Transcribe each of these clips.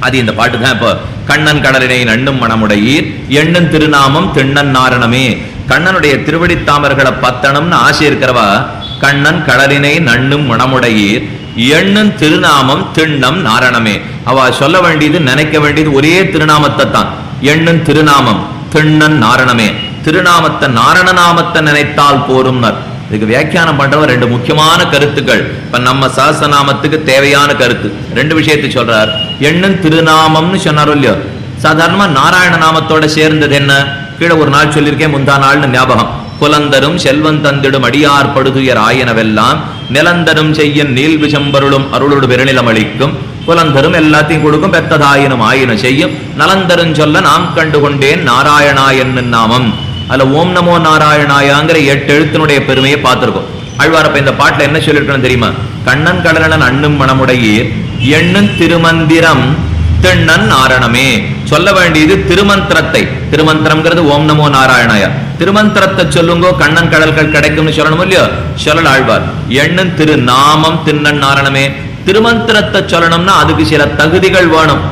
அது இந்த பாட்டு தான். இப்போ கண்ணன் கடலினை நண்ணும் மணமுடையீர் எண்ணும் திருநாமம் திண்ணன் நாரணமே. கண்ணனுடைய திருவடித்தாமர்களை பத்தனம்னு ஆசை இருக்கிறவா கண்ணன் கடலினை நண்ணும் மணமுடையீர் எண்ணும் திருநாமம் திண்ணம் நாரணமே. அவ சொல்ல வேண்டியது நினைக்க வேண்டியது ஒரே திருநாமத்தை தான். எண்ணும் திருநாமம் திண்ணன் நாரணமே. திருநாமத்தை நாரண நாமத்தை நினைத்தால் போரும்னர். இதுக்கு வியாக்கியானம் பண்றவர் ரெண்டு முக்கியமான கருத்துக்கள். இப்ப நம்ம சஹஸ்ரநாமத்துக்கு தேவையான கருத்து ரெண்டு விஷயத்தை சொல்றார். எண்ணும் திருநாமம்னு சொன்னாரோ இல்லையோ, சாதாரணமா நாராயண நாமத்தோட சேர்ந்தது என்ன? கீழே ஒரு நாள் சொல்லியிருக்கேன், முந்தா நாள்னு ஞாபகம். புலந்தரும் செல்வன் தந்திடும் அடியார் படுதுயர் ஆயனவெல்லாம் நிலந்தரும் செய்ய நீல் விஷம்பருளும் அருளோடு விரநிலம் அளிக்கும் புலந்தரும் எல்லாத்தையும் கொடுக்கும் பெத்ததாயினும் ஆயின செய்யும் நலந்தரும் சொல்ல நாம் கண்டுகொண்டேன் நாராயணா என்னும் நாமம். அதுல ஓம் நமோ நாராயணாயாங்கிற 8 எழுத்தினுடைய பெருமையை பார்த்திருக்கோம். ஆழ்வாரப்ப இந்த பாட்டுல என்ன சொல்லிருக்கணும் தெரியுமா? கண்ணன் கடலன் அண்ணும் மணமுடையீர் எண்ணும் திருமந்திரம் திண்ணன் நாரணமே. சொல்ல வேண்டியது திருமந்திரத்தை. திருமந்திரம்ங்கிறது ஓம் நமோ நாராயணாயா. திருமந்திரத்தை சொல்லுங்கோ கண்ணன் கடல்கள் கிடைக்கும்னு சொல்லணும் இல்லையோ, சொல்லல ஆழ்வார். எண்ணும் திருநாமம் திண்ணன் நாரணமே. திருமந்திரத்தை சொல்லணும்னா அதுக்கு சில தகுதிகள் வேணும்.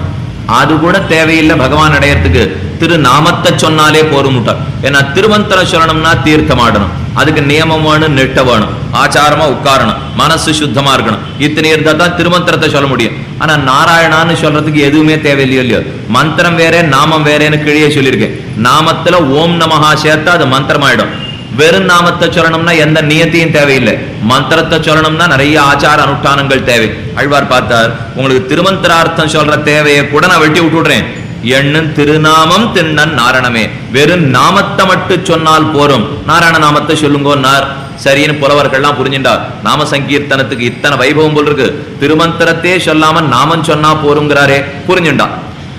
அது கூட தேவையில்லை பகவான் அடையறதுக்கு. திருநாமத்தை சொன்னாலே போரும். ஏன்னா திருமந்திரம் சொல்லணும்னா தீர்த்தம் ஆடணும், அதுக்கு நியமம் வேணும், நெட்ட வேணும், ஆச்சாரமா உட்காரணும், மனசு சுத்தமா இருக்கணும். இத்தனை இருந்தா தான் திருமந்திரத்தை சொல்ல முடியும். ஆனா நாராயணான்னு சொல்றதுக்கு எதுவுமே தேவையில்லையோ இல்லையோ. மந்திரம் வேற நாமம் வேறேன்னு கீழே சொல்லியிருக்கேன். நாமத்துல ஓம் நமஹா சேர்த்தா அது மந்திரமாயிடும். வெறும் நாமத்தை சொல்லணும்னா எந்த நியத்தையும் தேவையில்லை. மந்திரத்தை சொல்லணும்னா நிறைய ஆச்சார அனுஷ்டானங்கள் தேவை. ஆழ்வார் பார்த்தார், உங்களுக்கு திருமந்திரார்த்தம் சொல்ற தேவையை கூட நான் வெட்டி விட்டுடுறேன். எண்ணும் திருநாமம் திண்ணன் நாரணமே. வெறும் நாமத்தை மட்டும் சொன்னால் போரும். நாராயண நாமத்தை சொல்லுங்கன்னார். சரின்னு புலவர்கள்லாம் புரிஞ்சுண்டா. நாம சங்கீர்த்தனத்துக்கு இத்தனை வைபவம் போல் இருக்கு, திருமந்திரத்தே சொல்லாம நாமம் சொன்னா போருங்கிறாரே, புரிஞ்சுண்டா.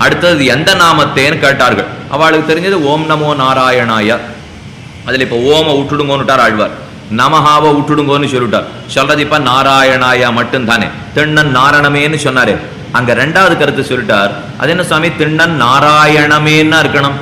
அடுத்தது எந்த நாமத்தேன்னு கேட்டார்கள். அவளுக்கு தெரிஞ்சது ஓம் நமோ நாராயணாய. அதுல இப்ப ஓம விட்டுடுங்கோன்னுட்டார் ஆழ்வார், நமஹாவை விட்டுடுங்கோன்னு சொல்லிட்டார். சொல்றது இப்ப நாராயணாயா மட்டும் தானே. திண்ணன் நாரணமேன்னு சொன்னாரே, அங்க ரெண்டாவது கருத்து சொல்லிட்டார். அது என்ன சுவாமி, திண்ணன் நாராயணமேன்னா இருக்கணும்,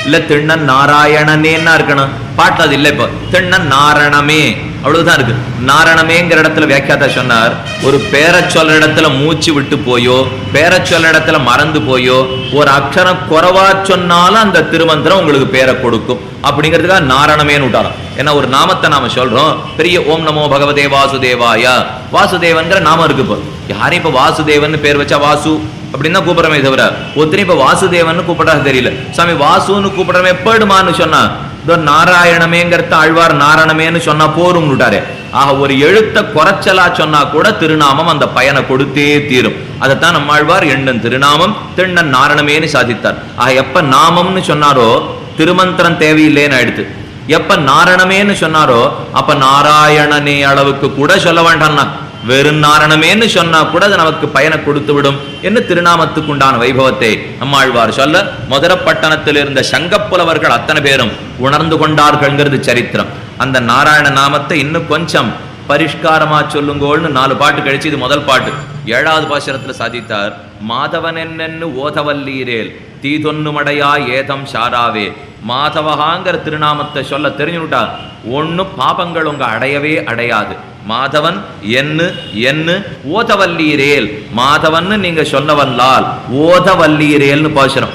இல்ல திண்ணன் நாராயணனேன்னா இருக்கணும். பாட்டு அது இல்லை. இப்போ திண்ணன் நாரணமே அவ்வளவுதான் இருக்கு. நாரணமேங்கிற இடத்துல வியாக்கியாதா சொன்னார், ஒரு பேர சொல்ற இடத்துல மூச்சு விட்டு போயோ பேர சொல்ற இடத்துல மறந்து போயோ ஒரு அக்ஷரம் குறைவா சொன்னாலும் அந்த திருமந்திரம் உங்களுக்கு பேரை கொடுக்கும் அப்படிங்கிறதுக்காக நாரணமேன்னு விட்டாராம். ஏன்னா ஒரு நாமத்தை நாம சொல்றோம், பெரிய ஓம் நமோ பகவதே வாசுதேவாயா. வாசுதேவன்கிற நாமம் இருக்கு. இப்போ யாரையும் இப்ப வாசுதேவன் பேர் வச்சா வாசு அப்படின்னு தான் கூப்பிடறமே தவிர ஒருத்தரையும் இப்ப வாசுதேவன் கூப்பிடாது தெரியல. சாமி வாசுன்னு கூப்பிடறமே எப்படிமான்னு சொன்னா நாராயணமேங்கிறத ஆழ்வார் நாரணமேன்னு சொன்னா போரும் விட்டாரு. ஆக ஒரு எழுத்த குறைச்சலா சொன்னா கூட திருநாமம் அந்த பயனை கொடுத்தே தீரும். அதைத்தான் நம்ம ஆழ்வார் எண்ணன் திருநாமம் திண்ணன் நாரணமேன்னு சாதித்தார். ஆக எப்ப நாமம்னு சொன்னாரோ திருமந்திரம் தேவையில்லைன்னு ஆயிடுத்து. எப்ப நாரணமேன்னு சொன்னாரோ அப்ப நாராயணனே அளவுக்கு கூட சொல்ல வேண்டாம்னா, வெறும் நாரணமேன்னு சொன்னா கூட அது நமக்கு பயனை கொடுத்து விடும் என்று திருநாமத்துக்கு உண்டான வைபவத்தை நம்மாழ்வார் சொல்ல, மதுரப்பட்டணத்தில் இருந்த சங்கப்புலவர்கள் அத்தனை பேரும் உணர்ந்து கொண்டார்கள்ங்கிறது சரித்திரம். அந்த நாராயண நாமத்தை இன்னும் கொஞ்சம் பரிஷ்காரமா சொல்லுங்கோள்னு 4 பாட்டு கழிச்சு இது முதல் பாட்டு. 7வது பாசுரத்துல சாதித்தார், மாதவன் என்னென்னு ஓதவல்லீரேல் தீதொன்னுமடையா ஏதம் சாராவே. மாதவகாங்கிற திருநாமத்தை சொல்ல தெரிஞ்சுட்டார், ஒன்னும் பாபங்கள் உங்க அடையவே அடையாது. மாதவன் என்ன ஓதவல்லீரேல். மாதவன் நீங்க சொல்ல வல்லால் ஓதவல்லீரேல்னு பாசுரம்.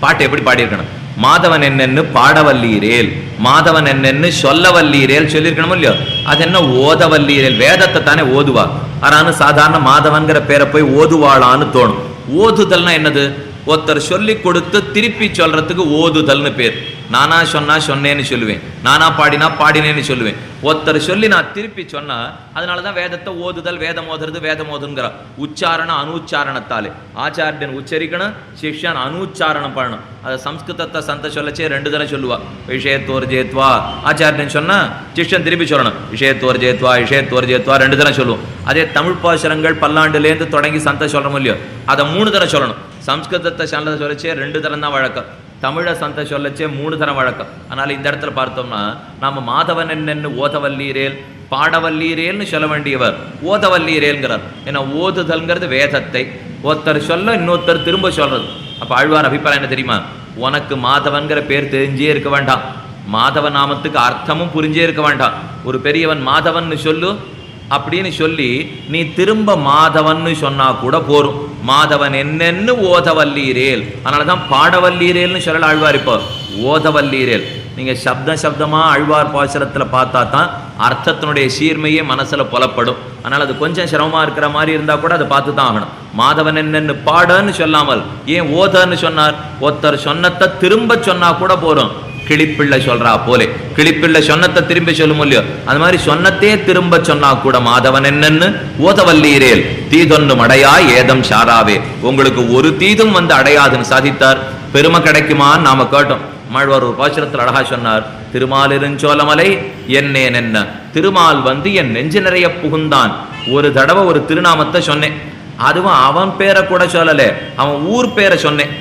பாட்டு எப்படி பாடியிருக்கணும்? மாதவன் என்னென்னு பாடவல்லீரேல், மாதவன் என்னென்னு சொல்லவல்லீரேல் சொல்லியிருக்கணும் இல்லையோ. அது என்ன ஓதவல்லீரேல்? வேதத்தை தானே ஓதுவா. ஆனாலும் சாதாரண மாதவன்கிற பேரை போய் ஓதுவாளான்னு தோணும். ஓதுதல்னா என்னது? ஒருத்தர் சொல்லி கொடுத்து திருப்பி சொல்றதுக்கு ஓதுதல்னு பேர். நானா சொன்னா சொன்னேன்னு சொல்லுவேன், நானா பாடினா பாடினேன்னு சொல்லுவேன். ஒருத்தர் சொல்லி நான் திருப்பி சொன்னா அதனாலதான் வேதத்தை ஓதுதல், வேதம் ஓதுறது, வேதம் ஓதுங்கிற உச்சாரணம் அனுச்சாரணத்தாலே. ஆச்சாரியன் உச்சரிக்கணும், சிஷ்யன் அனுச்சாரணம் பண்ணணும். அதை சம்ஸ்கிருதத்தை சந்த சொல்லச்சே 2 தடவை சொல்லுவா. விஷயத்தோர்ஜேத்வா ஆச்சாரியன் சொன்னா சிஷ்யன் திருப்பி சொல்லணும், விஷயத்தோர்ஜேத்வா விஷயத்தோர்ஜேத்வா 2 தடவை சொல்லுவோம். அதே தமிழ் பாசுரங்கள் பல்லாண்டுலேருந்து தொடங்கி சந்த சொல்றோம் இல்லையோ, அதை 3 தடவை சொல்லணும். சம்ஸ்கிருதத்தை சந்த சொல்லச்சே 2 தரம் தான் வழக்கம், தமிழை சந்த சொல்லச்சே 3 தரம் வழக்கம். அதனால இந்த இடத்துல பார்த்தோம்னா நாம மாதவன் என்னென்னு ஓதவல்லீரேல் பாடவல்லீரேல்னு சொல்ல வேண்டியவர் ஓதவல்லீரேல்ங்கிறார். ஏன்னா ஓதுதல்ங்கிறது வேதத்தை ஒருத்தர் சொல்ல இன்னொருத்தர் திரும்ப சொல்றது. அப்ப ஆழ்வார் அபிப்பிராயம் என்ன தெரியுமா? உனக்கு மாதவன்கிற பேர் தெரிஞ்சே இருக்க வேண்டாம், மாதவ நாமத்துக்கு அர்த்தமும் புரிஞ்சே இருக்க வேண்டாம். ஒரு பெரியவன் மாதவன் சொல்லு, அப்படின்னு சொல்லி நீ திரும்ப மாதவன்னு சொன்னா கூட போரும். மாதவன் என்னென்னு ஓதவல்லீரேல், அதனாலதான் பாடவல்லீரேல்னு சொல்லல ஆழ்வார். இப்போ ஓதவல்லீரேல் நீங்க சப்தமா ஆழ்வார் பாசுரத்துல பார்த்தா தான் அர்த்தத்தினுடைய சீர்மையே மனசுல புலப்படும். அதனால அது கொஞ்சம் சிரமமா இருக்கிற மாதிரி இருந்தா கூட அதை பார்த்து தான் ஆகணும். மாதவன் என்னன்னு பாடன்னு சொல்லாமல் ஏன் ஓதன்னு சொன்னார்? ஒருத்தர் சொன்னத்தை திரும்ப சொன்னா கூட போறோம். கிளிப்பிள்ளை சொல்றா போலே, கிளிப்பிள்ளை சொன்னத்தை திரும்பி சொல்லும் இல்லையோ, அது மாதிரி சொன்னத்தே திரும்ப சொன்னா கூட மாதவன் என்னன்னு ஓதவல்லீரேல் தீதொன்னும் அடையா ஏதம் சாராவே, உங்களுக்கு ஒரு தீதும் வந்து அடையாதுன்னு சாதித்தார். பெருமை கிடைக்குமான்னு நாம கேட்டோம். மாழ்வார் ஒரு பாசுரத்தில் அழகா சொன்னார், திருமாலிருஞ்சோலமலை என்னேன் என்ன, திருமால் வந்து என் நெஞ்சு நிறைய புகுந்தான். ஒரு தடவை ஒரு திருநாமத்தை சொன்னேன், அதுவும் அவன் பேரை கூட சொல்லல, அவன் ஊர் பேரை சொன்னேன்.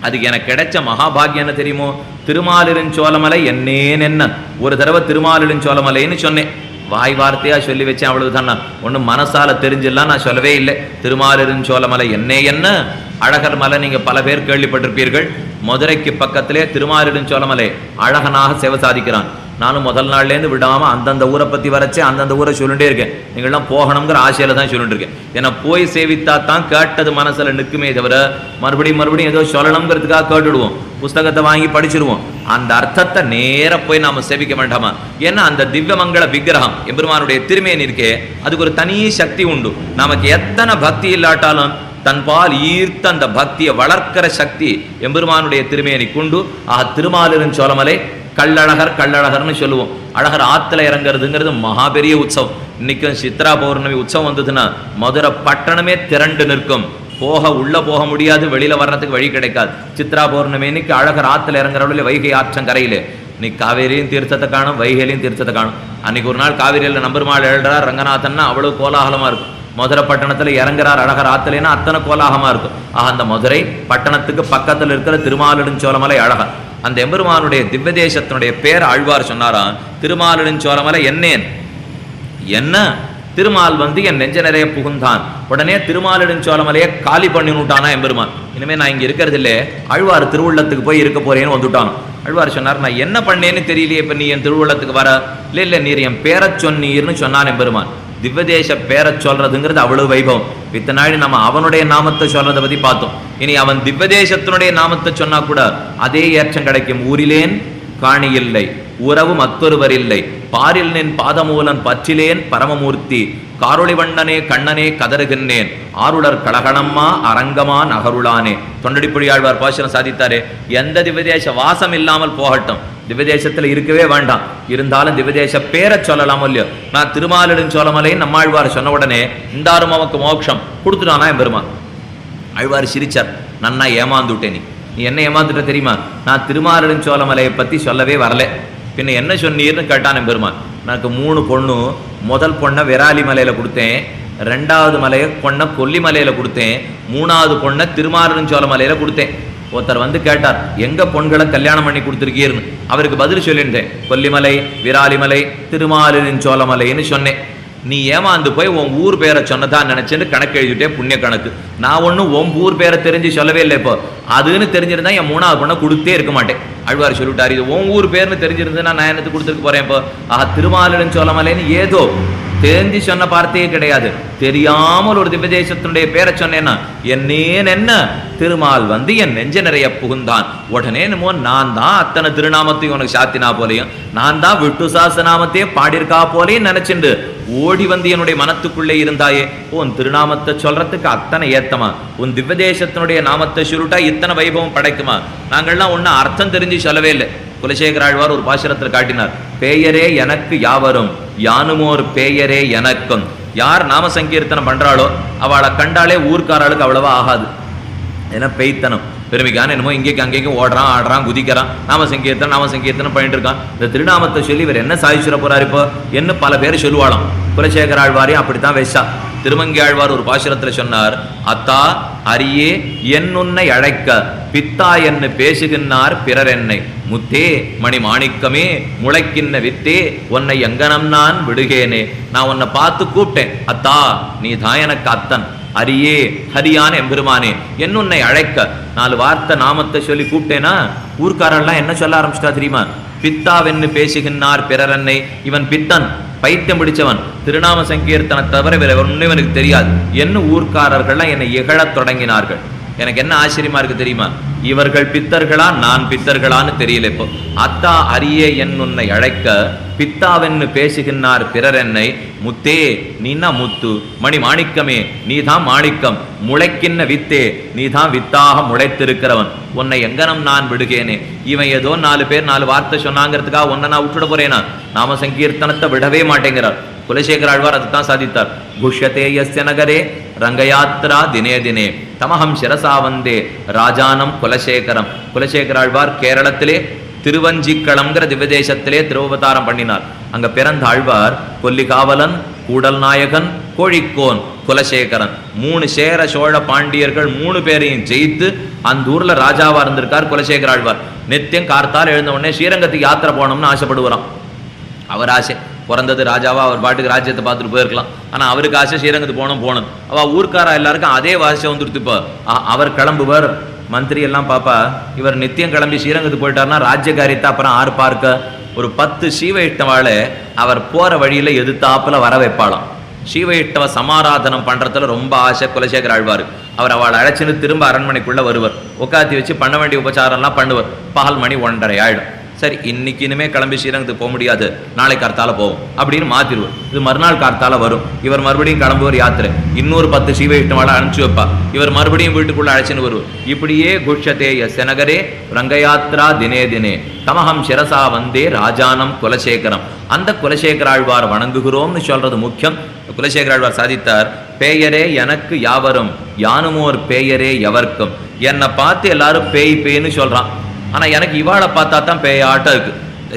அதுக்கு எனக்கு கிடைச்ச மகாபாகியம் என்ன தெரியுமோ? திருமாலிருஞ்சோலமலை என்னேன் என்ன, ஒரு தடவை திருமாலிருஞ்சோலமலைன்னு சொன்னேன். வாய் வார்த்தையா சொல்லி வச்சேன், அவ்வளவுதான். நான் ஒன்றும் மனசால தெரிஞ்செல்லாம் நான் சொல்லவே இல்லை. திருமாலிருஞ்சோலமலை என்ன அழகர் மலை நீங்க பல பேர் கேள்விப்பட்டிருப்பீர்கள். மதுரைக்கு பக்கத்திலே திருமாலிருஞ்சோலமலை அழகனாக சேவை சாதிக்கிறான். நானும் முதல் நாள்லேருந்து விடாம அந்தந்த ஊரை பத்தி வரைச்சே அந்தந்த ஊரை சொல்லிட்டே இருக்கேன். நீங்கள்லாம் போகணுங்கிற ஆசையில தான் சொல்லிட்டு இருக்கேன். ஏன்னா போய் சேவித்தா தான் கேட்டது மனசுல நிற்குமே தவிர மறுபடியும் ஏதோ சொல்லணுங்கிறதுக்காக கேட்டுடுவோம், புஸ்தகத்தை வாங்கி படிச்சிருவோம். அந்த அர்த்தத்தை நேர போய் நாம சேவிக்க வேண்டாமா? ஏன்னா அந்த திவ்யமங்கள விக்கிரகம் எம்பெருமானுடைய திருமேனி இருக்கே, அதுக்கு ஒரு தனி சக்தி உண்டு. நமக்கு எத்தனை பக்தி இல்லாட்டாலும் தன்பால் ஈர்த்த அந்த பக்தியை வளர்க்கிற சக்தி எம்பெருமானுடைய திருமேனி கொண்டு. திருமாலிருஞ்சோலமலை கள்ளழகர்னு சொல்லுவோம். அழகர் ஆத்துல இறங்குறதுங்கிறது மகா பெரிய உற்சவம். இன்னைக்கும் சித்ரா பௌர்ணமி உற்சவம் வந்ததுன்னா மதுரை பட்டணமே திரண்டு நிற்கும். உள்ள போக முடியாது, வெளியில வர்றதுக்கு வழி கிடைக்காது. சித்ரா பௌர்ணமி இன்னைக்கு அழகர் ஆத்துல இறங்குறவளே வைகை ஆற்றங்கரையிலே இன்னைக்கு காவேரியும் தீர்த்தத்தை காணும், வைகையிலையும் தீர்த்தத்தை காணும். அன்னைக்கு ஒரு நாள் காவேரியில் நம்பெருமாள் எழுறார் ரங்கநாதன்னா அவ்வளவு கோலாகலமா இருக்கும். மதுரை பட்டணத்துல இறங்குறார் அழகர் ஆத்துலேன்னா அத்தனை கோலாகமா இருக்கும். அந்த மதுரை பட்டணத்துக்கு பக்கத்துல இருக்கிற திருமாலிருஞ்சோலமலை அழகர். அந்த எம்பெருமானுடைய திவ்ய தேசத்தினுடைய பேர் ஆழ்வார் சொன்னாராம், திருமாலிருஞ்சோலமலை என்னேன் என்ன, திருமால் வந்து என் நெஞ்ச நிறைய புகுந்தான். உடனே திருமாலிருஞ்சோலமலையை காலி பண்ணினுட்டானா எம்பெருமான். இனிமே நான் இங்க இருக்கிறது இல்லை, ஆழ்வார் திருவுள்ளத்துக்கு போய் இருக்க போறேன்னு வந்துட்டானோ. ஆழ்வார் சொன்னார், நான் என்ன பண்ணேன்னு தெரியலையே, இப்ப நீ என் திருவுள்ளத்துக்கு வர இல்ல நீர் என் பேரை சொன்னீர்னு சொன்னான் எம்பெருமான். திவ்யதேச பேரை சொல்றதுங்கிறது அவ்வளவு வைபவம். இத்தனை நாள் நம்ம அவனுடைய நாமத்தை சொல்றதை பத்தி பார்த்தோம். இனி அவன் திவ்யதேசத்தினுடைய நாமத்தை சொன்னா கூட அதே ஏற்றம் கிடைக்கும். ஊரிலேன் காணி இல்லை, உறவு மற்றொருவர் இல்லை, பாரில் நின் பாதமூலன் பற்றிலேன் பரமமூர்த்தி, காரொளி வண்ணனே கண்ணனே கதறுகின்றேன், ஆருளர் கலகணம்மா அரங்கமா நகருளானே. தொண்டடிப்புழி ஆழ்வார் பாசுரம் சாதித்தாரே, எந்த திவ்யதேச வாசம் இல்லாமல் போகட்டும், திவ்யதேசத்துல இருக்கவே வேண்டாம், இருந்தாலும் திவ்யதேச பேரை சொல்லலாம் இல்லையோ. நான் திருமாலிருஞ்சோலமலை நம்மாழ்வார் சொன்ன உடனே இந்தாரும் அவனுக்கு மோட்சம் கொடுத்துட்டானா என் பெருமான். ஆழ்வார் சிரிச்சார், நன்னா ஏமாந்துட்டேன், நீ என்ன ஏமாந்துட்ட தெரியுமா? நான் திருமாலிருஞ்சோலமலையை பத்தி சொல்லவே வரல, பின்ன என்ன சொன்னீர்னு கேட்டான் என் பெருமான். எனக்கு 3 பொண்ணு, முதல் பொண்ணை விராலி மலையில கொடுத்தேன், 2வது பொண்ணை கொல்லிமலையில கொடுத்தேன், 3வது பொண்ணை திருமாலிருஞ்சோலமலையில கொடுத்தேன். ஒருத்தர் வந்து கேட்டார், எங்க பொண்களை கல்யாணம் பண்ணி கொடுத்துருக்கீர்னு. அவருக்கு பதில் சொல்லியிருந்தேன், கொல்லிமலை, விராலிமலை, திருமாலிருஞ்சோலமலைன்னு சொன்னேன். நீ ஏமாந்து போய் உன் ஊர் பேரை சொன்னதான் நினைச்சுன்னு கணக்கு எழுதிட்டே, புண்ணிய கணக்கு. நான் ஒன்றும் உன் ஊர் பேரை தெரிஞ்சு சொல்லவே இல்லை. இப்போ அதுன்னு தெரிஞ்சிருந்தா என் 3வது பொண்ணை கொடுத்தே இருக்க மாட்டேன். ஆழ்வார் சொல்லிட்டார், இது உன் ஊர் பேர்னு தெரிஞ்சிருந்தேன்னா நான் என்னத்துக்கு கொடுத்துருக்க போறேன். இப்போ திருமாலிருஞ்சோலமலைன்னு ஏதோ தெரிஞ்சு சொன்ன வார்த்தையே கிடையாது, தெரியாமல் ஒரு திவ்யதேசத்தினுடைய பேரை சொன்னேன்னா என்னேன் என்ன, திருமால் வந்து என் நெஞ்ச நிறைய புகுந்தான். உடனே என்னமோ நான் தான் அத்தனை திருநாமத்தையும் உனக்கு சாத்தினா போலையும், நான் தான் விட்டு சாசநாமத்தையே பாடியிருக்கா போலையும் நினைச்சுண்டு ஓடி வந்து என்னுடைய மனத்துக்குள்ளே இருந்தாயே. உன் திருநாமத்தை சொல்றதுக்கு அத்தனை ஏத்தமா, உன் திவ்யதேசத்தினுடைய நாமத்தை சுருட்டா இத்தனை வைபவம் படைக்குமா? நாங்கள்லாம் ஒன்னும் அர்த்தம் தெரிஞ்சு சொல்லவே இல்லை. குலசேகர ஆழ்வார் ஒரு பாசுரத்தில் காட்டினார், பேயரே எனக்கு யாவரும் யானுமோர் பேயரே எனக்கும். யார் நாம சங்கீர்த்தனம் பண்றாளோ அவளை கண்டாலே ஊர்க்காராளுக்கு அவ்வளவா ஆகாது. ஏன்னா பெய்த்தனம் பெருமைக்கான என்னமோ இங்கேக்கு அங்கேயும் ஓடுறான் ஆடுறான் குதிக்கிறான், நாம சங்கீர்த்தனம் பண்ணிட்டு இருக்கான். இந்த திருநாமத்தை சொல்லி இவர் என்ன சாதிச்சுட போறாரு இப்போ என்ன பல பேர் சொல்லுவாளாம். குலசேகர ஆழ்வாரையும் அப்படித்தான் வெஷா. திருமங்கி ஆழ்வார் ஒரு பாசுரத்துல சொன்னார், அத்தா அரியே என் உன்னை அழைக்க பித்தா என்று பேசுகின்றார் பிறர் என்னை, முத்தே மணி மாணிக்கமே முளைக்கின்ன வித்தே உன்னை எங்கனம் நான் விடுகேனே. நான் உன்னை பார்த்து கூப்பிட்டேன், அத்தா நீ தான் எனக்கு அத்தன், அரியே ஹரியான எம்பெருமானே என் உன்னை அழைக்க 4 வார்த்தை நாமத்தை சொல்லி கூப்பிட்டேனா ஊர்க்காரெல்லாம் என்ன சொல்ல ஆரம்பிச்சிட்டா தெரியுமா? பித்தாவென்னு பேசுகின்றார் பிறரன்னை, இவன் பித்தன், பைத்தியம் பிடிச்சவன், திருநாம சங்கீர்த்தனை தவிர வேற ஒன்றும் எனக்கு தெரியாது என்ன ஊர்க்காரர்கள்லாம் என்னை இகழத் தொடங்கினார்கள். எனக்கு என்ன ஆச்சரியமா இருக்கு தெரியுமா? இவர்கள் பித்தர்களா நான் பித்தர்களான்னு தெரியல. இப்போ அத்தா அரியே என் உன்னை அழைக்க பித்தாவென்னு பேசுகின்றார் பிறர் என்னை. முத்தே நீனா முத்து, மணி மாணிக்கமே நீதான் மாணிக்கம், முளைக்கின்ன வித்தே நீதான் வித்தாக முளைத்திருக்கிறவன், உன்னை எங்கனம் நான் விடுகேனே. இவன் ஏதோ 4 பேர் 4 வார்த்தை சொன்னாங்கிறதுக்காக உன்னை நான் விட்டுட போறேனா? நாம சங்கீர்த்தனத்தை விடவே மாட்டேங்கிறார். குலசேகர ஆழ்வார் அதுதான் சாதித்தார். குஷ்யதே யஸ்ய நகரே ரங்கயாத்ரா தினே தினே தமஹம் சிரசா வந்தே ராஜானம் குலசேகரம். குலசேகர ஆழ்வார் கேரளத்திலே திருவஞ்சிக்களம்ங்கிற திவ்யதேசத்திலே திருவவதாரம் பண்ணினார். அங்க பிறந்த ஆழ்வார் கொல்லிகாவலன், கூடல் நாயகன், கோழிக்கோன், குலசேகரன் 3 சேர சோழ பாண்டியர்கள் 3 பேரையும் ஜெயித்து அந்த ஊர்ல ராஜாவா இருந்திருக்கார் குலசேகர ஆழ்வார். நித்தியம் கார்த்தால் எழுந்த உடனே ஸ்ரீரங்கத்துக்கு யாத்திரை போனோம்னு ஆசைப்படுவாராம். அவர் ஆசை பிறந்தது ராஜாவா, அவர் பாட்டுக்கு ராஜ்யத்தை பார்த்துட்டு போயிருக்கலாம். ஆனா அவருக்கு ஆசை ஸ்ரீரங்கத்துக்கு போகணும். அவ ஊர்க்காரா எல்லாருக்கும் அதே வாசை வந்துடுத்து. இப்போ அவர் கிளம்புவர், மந்திரி எல்லாம் பாப்பா இவர் நித்தியம் கிளம்பி ஸ்ரீரங்கத்துக்கு போயிட்டாருன்னா ராஜ்ய காரியத்தை அப்புறம் ஆறு பார்க்க. ஒரு 10 சீவையிட்டவாளை அவர் போற வழியில எதிர்த்தாப்புல வர வைப்பாளாம். சீவையிட்டவ சமாராதனம் பண்றதுல ரொம்ப ஆசை குலசேகர ஆழ்வார். அவர் அவளை அழைச்சின்னு திரும்ப அரண்மனைக்குள்ள வருவர். உட்காத்தி வச்சு பண்ண வேண்டிய உபச்சாரம்லாம் பண்ணுவர். பகல் மணி 1:30 ஆயிடும். சரி இன்னைக்கு இனிமே கிளம்பி ஸ்ரீரங்கத்துக்கு போக முடியாது, நாளை கார்த்தால போவோம் அப்படின்னு மாத்திடுவார். இது மறுநாள் கார்த்தால வரும். இவர் மறுபடியும் கிளம்புவர் யாத்திரை. இன்னொரு 10 சீவையிட்டவாளை அனுப்பிச்சு வைப்பா. இவர் மறுபடியும் வீட்டுக்குள்ள அழைச்சின்னு வருவார். இப்படியே குஷ்யதே யஸ்ய நகரே ரங்கயாத்ரா தினே தினே தமஹம் சிரசா வந்தே ராஜானம் குலசேகரம். அந்த குலசேகர ஆழ்வார் வணங்குகிறோம்னு சொல்றது முக்கியம். குலசேகர ஆழ்வார் சாதித்தார், பேயரே எனக்கு யாவரும் யானுமோர் பேயரே எவர்க்கும். என்னை பார்த்து எல்லாரும் பேய் பேய்னு சொல்றான். ஆனா எனக்கு இவாளை பார்த்தா தான் பேயாட்டம் இருக்கு.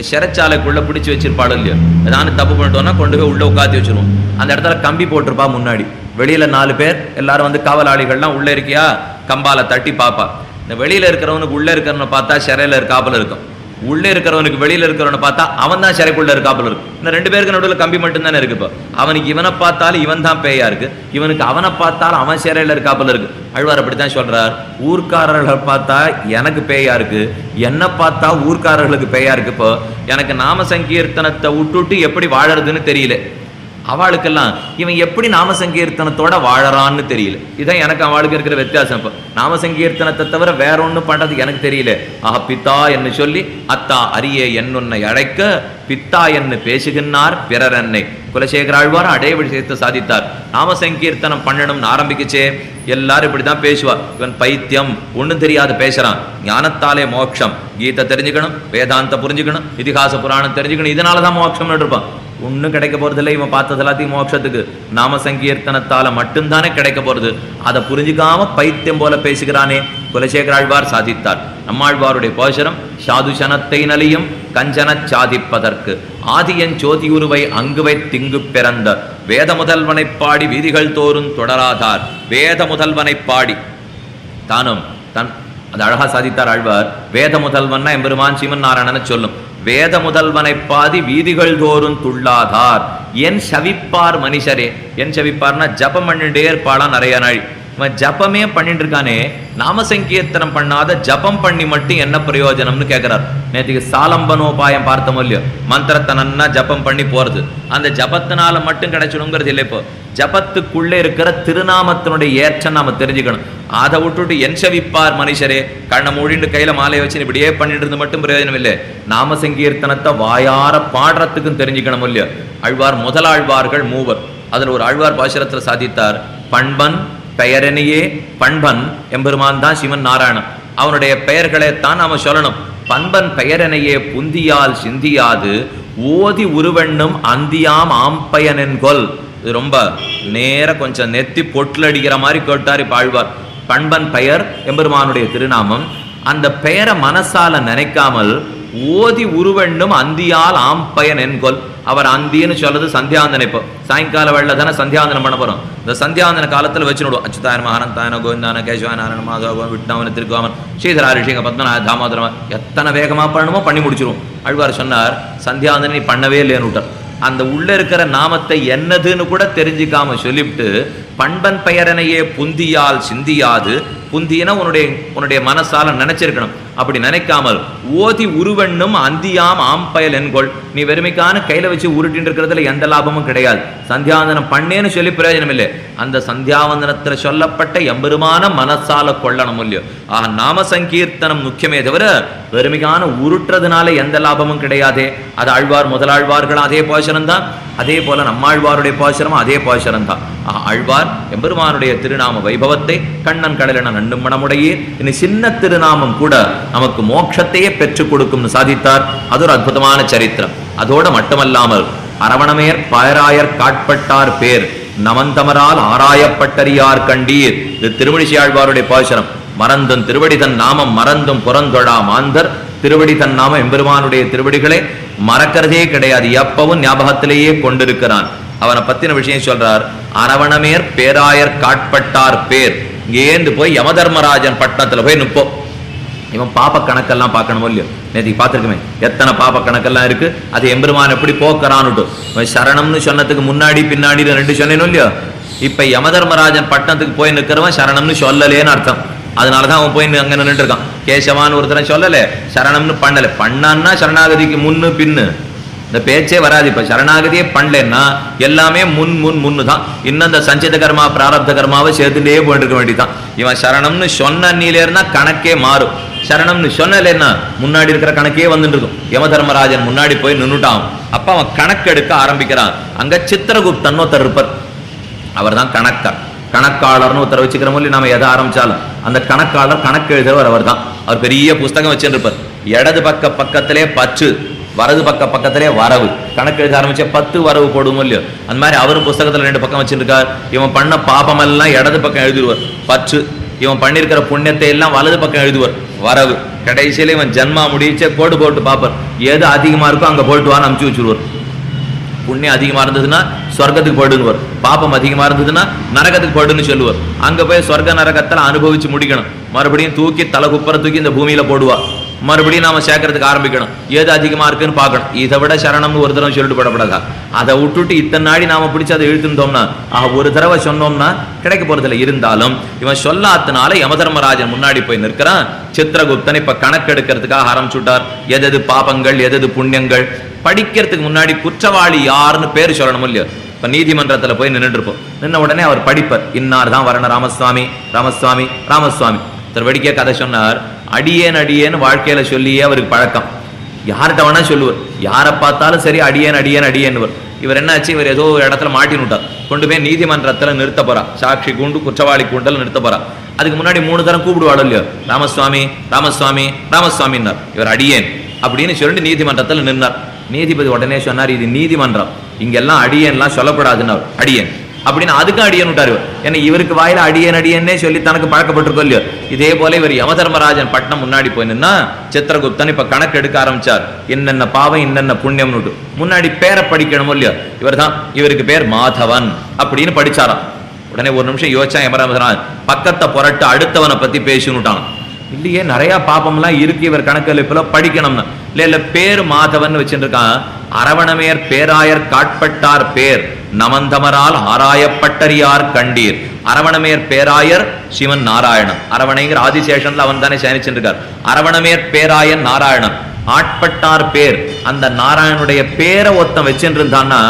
சிறைச்சாலைக்குள்ள பிடிச்சி வச்சிருப்பாள் இல்லையோ, ஏதாவது தப்பு பண்ணிட்டோம்னா கொண்டு போய் உள்ள உட்காத்தி வச்சிருவோம். அந்த இடத்துல கம்பி போட்டிருப்பா முன்னாடி. வெளியில 4 பேர் எல்லாரும் வந்து காவலாளிகள்லாம் உள்ள இருக்கியா கம்பால தட்டி பாப்பா. இந்த வெளியில இருக்கிறவனுக்கு உள்ள இருக்கிறவனை பார்த்தா சிறையில இருக்காப்புல இருக்கும். உள்ளே இருக்கிறவனுக்கு வெளியில இருக்கிறவனை பார்த்தா அவன் தான் சிறைக்குள்ள இருக்காப்புல இருக்கும். இந்த 2 பேருக்கு நடுவில் கம்பி மட்டும்தானே இருக்கு. இப்போ அவனுக்கு இவனை பார்த்தாலும் இவன் தான் பேயா இருக்கு, இவனுக்கு அவனை பார்த்தாலும் அவன் சிறையில இருக்காப்புல இருக்கு. ஆழ்வார் அப்படித்தான் சொல்றார். ஊர்க்காரர்களை பார்த்தா எனக்கு பேயா இருக்கு, என்ன பார்த்தா ஊர்க்காரர்களுக்கு பேயா இருக்கு. இப்போ எனக்கு நாம சங்கீர்த்தனத்தை விட்டுட்டு எப்படி வாழறதுன்னு தெரியல. அவளுக்கெல்லாம் இவன் எப்படி நாம சங்கீர்த்தனத்தோட வாழறான்னு தெரியல. இதான் எனக்கு அவளுக்கு இருக்கிற வித்தியாசம். இப்போ நாம சங்கீர்த்தனத்தை தவிர வேற ஒன்றும் பண்றது எனக்கு தெரியல. ஆஹா பித்தா என்று சொல்லி அத்தா அரியே என்னுன்னை அழைக்க பித்தா என்று பேசுகின்றார் பிறர் என்னை. குலசேகர ஆழ்வார் அடைய விஷயத்தை சாதித்தார். நாம சங்கீர்த்தனம் பண்ணணும்னு ஆரம்பிக்குச்சே எல்லாரும் இப்படிதான் பேசுவார். இவன் பைத்தியம், ஒன்றும் தெரியாது பேசுறான். ஞானத்தாலே மோட்சம், கீதை தெரிஞ்சுக்கணும், வேதாந்த புரிஞ்சுக்கணும், இதிகாச புராணம் தெரிஞ்சுக்கணும், இதனாலதான் மோட்சம்னு இருப்பான். ஒன்றும் கிடைக்க போறதில்லை. இவன் பார்த்தது எல்லாத்தையும் மோட்சத்துக்கு நாம சங்கீர்த்தனத்தால மட்டும்தானே கிடைக்க போறது. அதை புரிஞ்சுக்காம பைத்தியம் போல பேசுகிறானே. குலசேகர ஆழ்வார் சாதித்தார். நம்மாழ்வாருடைய போஷரம் சாதுசனத்தை நலியும் கஞ்சன சாதிப்பதற்கு ஆதியன் ஜோதியுருவை அங்குவை திங்கு பிறந்த வேத முதல்வனை பாடி வீதிகள் தோறும் தொடராதார். வேத முதல்வனை பாடி தானும் தன் அது அழகா சாதித்தார் ஆழ்வார். வேத முதல்வன்னா எம்பெருமான் சீமன் நாராயணனை சொல்லும். வேத முதல்வனை பாதி வீதிகள் தோறும் துள்ளாதார். என் சவிப்பார் மனுஷரே. என் சவிப்பார்னா ஜபம் பண்ணிட்டே இருப்பாளா நிறைய நாள். இவன் ஜபமே பண்ணிட்டு இருக்கானே, நாம சங்கீர்த்தனம் பண்ணாத ஜபம் பண்ணி மட்டும் என்ன பிரயோஜனம்னு கேட்கிறார். நேற்றுக்கு சாலம்பனோபாயம் பார்த்தோம் இல்லையோ, மந்திரத்தை நன்னா ஜபம் பண்ணி போறது. அந்த ஜபத்தினால மட்டும் கிடைச்சிடுங்கிறது இல்லை. இப்போ ஜபத்துக்குள்ளே இருக்கிற திருநாமத்தினுடைய ஏற்றம் நாம தெரிஞ்சுக்கணும். அதை விட்டுட்டு என் செவிப்பார் மனுஷரே கண்ணை மூடிட்டு கையில மாலையை வச்சு இப்படியே பண்ணிட்டு இருந்து மட்டும் பிரயோஜனம் இல்லை. நாம சங்கீர்த்தனத்தை வாயார பாடுறதுக்கும் தெரிஞ்சுக்கணும் இல்லையோ. ஆழ்வார் முதலாழ்வார்கள் 3. அதுல ஒரு ஆழ்வார் பாசுரத்தில் சாதித்தார். பண்பன் பெயரனையே பண்பன் எம்பெருமான் தான் சிவன் நாராயணன். அவனுடைய பெயர்களைத்தான் நாம சொல்லணும். பண்பன் பெயரனையே புந்தியால் சிந்தியாது ஓதி உருவெண்ணும் அந்தியாம் ஆம்பயனென்கொல். இது ரொம்ப நேர கொஞ்சம் நெத்தி பொட்டில் அடிக்கிற மாதிரி கேட்டார் இப்ப ஆழ்வார். பண்பன் பெயர் எம்பெருமானுடைய திருநாமம். அந்த பெயரை மனசால நினைக்காமல் ஓதி உருவெண்ணும் அந்தியால் ஆம்பயன் என்கொல். அவர் அந்தின்னு சொல்றது சந்தியாந்தனை. இப்போ சாயங்கால வேளையில தானே சந்தியாந்தனம் பண்ண போறோம். இந்த சந்தியாந்தன காலத்துல வச்சு விடுவோம். அச்சுதாயன மகானந்தாயன கோவிந்தான கேசவான நாராயண மாதவ விட்னவன திருக்குவாமன் ஸ்ரீதரா ரிஷிங்க பத்மநாத தாமோதரவன் எத்தனை வேகமா பண்ணணுமோ பண்ணி முடிச்சிருவோம். ஆழ்வார் சொன்னார் சந்தியாந்தனை பண்ணவே இல்லைன்னு விட்டார். அந்த உள்ள இருக்கிற நாமத்தை என்னதுன்னு கூட தெரிஞ்சுக்காம சொல்லிவிட்டு பண்பன் பெயரனையே புந்தியால் சிந்தியாது, புந்தியனா உன்னுடைய மனசால நினைச்சிருக்கணும். அப்படி நினைக்காமல் ஓதி உருவெண்ணும் அந்தியாம் ஆம்பயல் என்கொள். நீ வெறுமைக்கான கையில வச்சு உருட்டின்னு இருக்கிறதுல எந்த லாபமும் கிடையாது. சந்தியாவந்தனம் பண்ணேன்னு சொல்லி பிரயோஜனம் இல்லை. அந்த சந்தியாவந்தனத்துல சொல்லப்பட்ட எம்பெருமான மனசால கொள்ளணும் இல்லையோ. ஆக நாம சங்கீர்த்தனம் முக்கியமே தவிர வெறுமைக்கான உருட்டுறதுனால எந்த லாபமும் கிடையாதே. அது ஆழ்வார் முதலாழ்வார்கள் அதே பாசுரம் தான். அதே போல நம்மாழ்வாருடைய பாசுரம் அதே பாசுரம் தான். ஆழ்வார் எம்பெருமானுடைய திருநாம வைபவத்தை கண்ணன் கடலென நண்ணும் மனமுடையே இனி சின்ன திருநாமம் கூட நமக்கு மோட்சத்தையே பெற்றுக் கொடுக்கும் சாதித்தார். அது ஒரு அற்புதமான சரித்திரம். அதோட மட்டுமல்லாமல் அரவணமேர் பாயராயர் காட்பட்டார் பேர் நமந்தமரால் ஆராயப்பட்டறியார் கண்டீர். இது திருமணிசை ஆழ்வாருடைய பாசுரம். மறந்தும் திருவடி தன் நாமம் மறந்தும் புறந்தொழா மாந்தர் திருவடி தன் நாமம் எம்பெருமானுடைய திருவடிகளை மறக்கிறதே கிடையாது. எப்பவும் ஞாபகத்திலேயே கொண்டிருக்கிறான். அவனை பத்தின விஷயம் சொல்றார். அரவணமேர் பேராயர் காட்பட்டார் பேர். இங்கேந்து போய் யமதர்மராஜன் பட்டணத்துல போய் நிற்போம். இவன் பாப்ப கணக்கெல்லாம் பார்க்கணும் இல்லையோ. நேற்றுக்கு பார்த்துருக்குமே எத்தனை பாப்ப கணக்கெல்லாம் இருக்கு. அது எம்பெருமான் எப்படி போக்குறான்னுட்டு சரணம்னு சொன்னதுக்கு முன்னாடி பின்னாடி 2 சொன்னேன்னு இல்லையோ. இப்ப யமதர்மராஜன் பட்டணத்துக்கு போய் நிற்கிறவன் சரணம்னு சொல்லலேன்னு அர்த்தம். அதனாலதான் அவன் போய் அங்க நின்றுட்டு இருக்கான். கேசவான்னு ஒருத்தரை சொல்லல, சரணம்னு பண்ணல. பண்ணான்னா சரணாகதிக்கு முன்னு பின்னு இந்த பேச்சே வராது. இப்ப சரணாகதியே பண்ணலன்னா எல்லாமே முன்னு தான். இன்னும் இந்த சஞ்சித கர்மா பிராரப்த கர்மாவை சேர்த்துட்டே போயிட்டு இருக்க வேண்டியதான். இவன் சரணம்னு சொன்ன நீல இருந்தா கணக்கே மாறும். சரணம்னு சொன்னலன்னா முன்னாடி இருக்கிற கணக்கே வந்துட்டு இருக்கும். யமதர்மராஜன் முன்னாடி போய் நின்றுட்டான். அப்ப அவன் கணக்கெடுக்க ஆரம்பிக்கிறான். அங்க சித்திரகுப்தன் ஒருத்தர் இருப்பார். அவர் தான் கணக்கர். கணக்காளர்னு ஒருத்தர் வச்சுக்கிறோம் இல்லையா. நாம எதை ஆரம்பிச்சாலும் அந்த கணக்காளர் கணக்கு எழுதுறவர் அவர் தான். அவர் பெரிய புஸ்தகம் வச்சுருப்பார். இடது பக்கத்திலே 10, வரது பக்கத்திலே வரவு. கணக்கு எழுத ஆரம்பிச்ச 10 வரவு போடுவோம் இல்லையோ. அந்த மாதிரி அவரும் புஸ்தகத்துல 2 பக்கம் வச்சிருக்கார். இவன் பண்ண பாபம் எல்லாம் இடது பக்கம் எழுதுவார் 10. இவன் பண்ணிருக்கிற புண்ணியத்தை எல்லாம் வலது பக்கம் எழுதுவார் வரவு. கடைசியில இவன் ஜன்மா முடிச்ச கோடு போட்டு பார்ப்பார். எது அதிகமா இருக்கோ அங்க போயிட்டுவான்னு அமுச்சு வச்சுருவார். புண்ணியம் அதிகமா இருந்ததுன்னா சொர்க்கத்துக்கு போயிடுவார். பாப்பம் அதிகமா இருந்ததுன்னா நரகத்துக்கு போயிடுன்னு சொல்லுவார். அங்க போய் சொர்க்க நரகத்தில் அனுபவிச்சு முடிக்கணும். மறுபடியும் தூக்கி தலை குப்பரை தூக்கி இந்த பூமியில போடுவா. மறுபடியும் நாம சேர்க்கறதுக்கு ஆரம்பிக்கணும். ஏது அதிகமா இருக்குன்னு பார்க்கணும். இதை விட சரணம்னு ஒரு தடவை சொல்லிட்டு படப்படாதா. அதை விட்டுட்டு இத்தனை நாடி நாம பிடிச்சி அதை இழுத்துட்டோம்னா ஒரு தடவை சொன்னோம்னா கிடைக்க போறதுல. இருந்தாலும் இவன் சொல்லாதனால யமதர்மராஜன் முன்னாடி போய் நிற்கிறான். சித்திரகுப்தன் இப்ப கணக்கெடுக்கிறதுக்காக ஆரம்பிச்சுட்டார். எதது பாபங்கள் எதது புண்ணியங்கள் படிக்கிறதுக்கு முன்னாடி குற்றவாளி யாருன்னு பேர் சொல்லணும் இல்லையோ. இப்ப நீதிமன்றத்துல போய் நின்றுட்டு இருப்போம். நின்ன உடனே அவர் படிப்பர். இன்னார் தான் வரணும். ராமசுவாமி ராமசுவாமி ராமசுவாமி. வேடிக்கை கதை சொன்னார். அடியேன் வாழ்க்கையில சொல்லியே அவருக்கு பழக்கம். யார்கிட்ட வேணா சொல்லுவார். யாரை பார்த்தாலும் சரி அடியேன். இவர் என்னாச்சு, இவர் ஏதோ ஒரு இடத்துல மாட்டினுட்டார். கொண்டு போய் நீதிமன்றத்துல நிறுத்த போறா. சாட்சி கூண்டு குற்றவாளி கூண்டல் நிறுத்த போறா. அதுக்கு முன்னாடி 3 தரம் கூப்பிடுவாள் இல்லையோ. ராமசுவாமி ராமசுவாமி ராமசுவாமின்னார். இவர் அடியேன் அப்படின்னு சொல்லிட்டு நீதிமன்றத்தில் நின்றார். நீதிபதி உடனே சொன்னார், இது நீதிமன்றம், இங்கெல்லாம் அடியேன்லாம் சொல்லப்படாதுன்னு. அடியேன் அப்படின்னு அதுக்கும் அடியன் விட்டாரு. ஏன்னா இவருக்கு வாயில அடியேன்னே சொல்லி தனக்கு பழக்கப்பட்டிருக்கோம் இல்லையோ. இதே போல இவர் யமதர்மராஜன் பட்டம் முன்னாடி போய் நின்னா சித்திரகுப்தன் இப்ப கணக்கு எடுக்க ஆரம்பிச்சார். என்னென்ன பாவம் என்னென்ன புண்ணியம் முன்னாடி பேரை படிக்கணும் இல்லையோ. இவர் தான், இவருக்கு பேர் மாதவன் அப்படின்னு படிச்சாராம். உடனே ஒரு நிமிஷம் யோசிச்சா யமதர்மராஜன் பக்கத்தை புரட்டு அடுத்தவனை பத்தி பேசினுட்டான். இல்லையே நிறைய பாப்பம்லாம் இருக்கு இவர் கணக்கெடுப்புல படிக்கணும்னு. இல்ல பேர் மாதவன் வச்சுட்டு இருக்கான். அரவணமேர் பேராயர் காட்பட்டார் பேர் நமந்தமரால் ஆராயப்பட்டறியார் கண்டீர். அரவணமேர் பேராயர் சிவன் நாராயணன். அரவணைங்கிற ஆதிசேஷன்ல அவன் தானே சயனிச்சுட்டு இருக்கார். அரவணமேர் பேராயன் நாராயணன். ஆட்பட்டார் பேர், அந்த நாராயணனுடைய பேரை ஒருத்தன் வச்சுட்டு இருந்தான்னா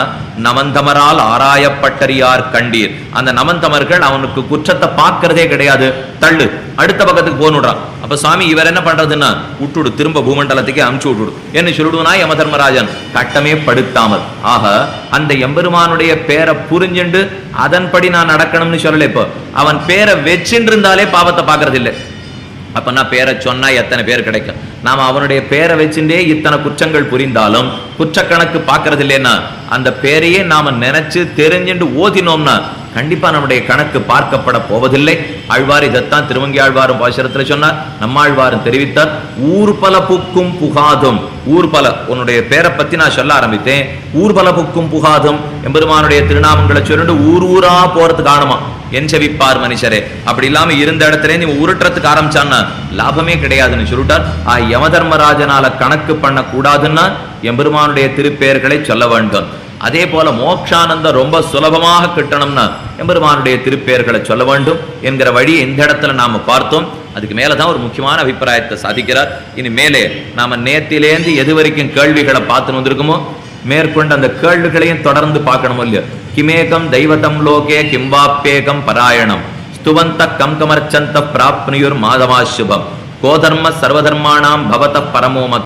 நமந்தமரால் ஆராயப்பட்டறியார் கண்டீர். அந்த நமந்தமர்கள் அவனுக்கு குற்றத்தை பார்க்கறதே கிடையாது. தள்ளு அடுத்த பக்கத்துக்கு போனுடுறான். அப்ப சுவாமி இவர் என்ன பண்றதுன்னா விட்டுடு, திரும்ப பூமண்டலத்துக்கே அமுச்சு விட்டுடு என்ன சொல்லிடுவனா யமதர்மராஜன் கட்டமே படுத்தாமல். ஆக அந்த எம்பெருமானுடைய பேரை புரிஞ்சுண்டு அதன்படி நான் நடக்கணும்னு சொல்லல. இப்போ அவன் பேரை வச்சுட்டு இருந்தாலே பாவத்தை பார்க்கறது இல்லை. அப்பனா பேரை சொன்னா எத்தனை பேர் கிடைக்கும். நாம அவனுடைய பேரை வச்சுட்டே இத்தனை குற்றங்கள் புரிந்தாலும் குற்றக்கணக்கு பார்க்கறது இல்லைன்னா அந்த பேரையே நாம நினைச்சு தெரிஞ்சுட்டு ஓதினோம்னா கண்டிப்பா நம்முடைய கணக்கு பார்க்கப்பட போவதில்லை. ஆழ்வார் இதைத்தான் திருவங்கி ஆழ்வாரும் பாசுரத்துல சொன்னார். நம்மாழ்வாரும் தெரிவித்தார். ஊர்பல புக்கும் புகாதும். ஊர்பல உன்னுடைய பேரை பத்தி நான் சொல்ல ஆரம்பித்தேன். ஊர்பல புக்கும் புகாதும் எம்பெருமானுடைய திருநாமங்களை சொல்லிட்டு ஊர் ஊரா போறதுக்கு ஆணுமா என் செவிப்பார் மனுஷரே. அப்படி இல்லாம இருந்த இடத்துல நீ உருட்டுறதுக்கு ஆரம்பிச்சான்னா லாபமே கிடையாதுன்னு சொல்லிட்டார். யமதர்மராஜனால கணக்கு பண்ண கூடாதுன்னா எம்பெருமானுடைய திருப்பெயர்களை சொல்ல வேண்டும். அதே போல மோட்சானந்தம் ரொம்ப சுலபமாக கிட்டணும்னா எம்பெருமானுடைய திருப்பெயர்களை சொல்ல வேண்டும் என்கிற வழி இந்த இடத்துல நாம பார்த்தோம். அதுக்கு மேலதான் ஒரு முக்கியமான அபிப்பிராயத்தை சாதிக்கிறார். இனி மேலே நாம நேத்திலேந்து எது வரைக்கும் கேள்விகளை பார்த்துன்னு வந்திருக்குமோ மேற்கொண்டு அந்த கேள்விகளையும் தொடர்ந்து பார்க்கணும் இல்லையோ. கிமேகம் தெய்வதம் லோகே கிம்வாப்பேகம் பராயணம் ஸ்துவந்த கம்கமர்ச்சந்த பிராப்னுயுர் மாதவா சுபம் கோதர்ம சர்வதர்மாணாம் பவத பரமோம